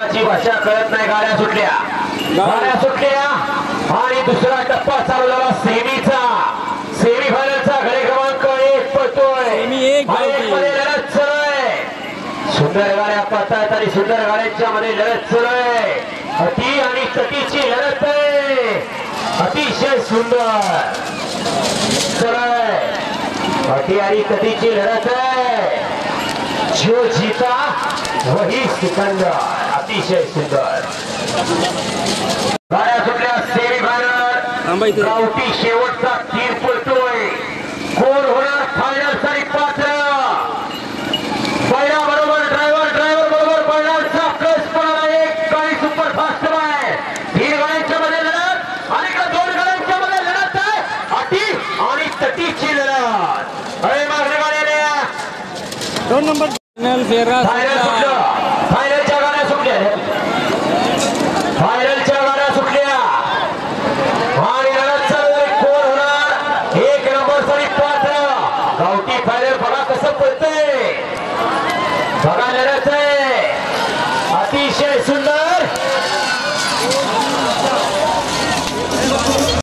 भाषा कळत नाही. गाड्या सुटल्या आणि दुसरा टप्पा चालू झाला सेमीचा. सेमी फायनलचा घडी क्रमांक 1 पळतोय. लढत सुरू आहे. सुंदर गाड्या पळतायत आणि सुंदर गाड्यांच्या मध्ये लढत सुरू आहे. अति आणि तटीची लढत आहे. अतिशय सुंदर अति आणि तटीची लढत आहे. जो जीता वही सिकंदर. अतिशय सुंदर गाड्या सुटल्या. सेमी फायनल गावठी शेवटचा तीर पडतोय. कोण होणार फायनल साठी पात्र? पहिला बरोबर ड्रायव्हर बरोबर बैलांचा प्लस पडा. एक गाडी सुपर फास्ट आहे. 3 गाड्यांच्या मध्ये लढत आणि 2 गाड्यांच्या मध्ये लढत आहे. अटी आणि तटीची लढत. अरे मागण्या गाड्या 2 नंबर फायनलच्या गाड्या सुटल्या. आणि लढत चालू आहे. कोण होणार 1 नंबर साठी पात्र? गावठी फायनल बघा कसं पडतंय. बघा लढत आहे. अतिशय सुंदर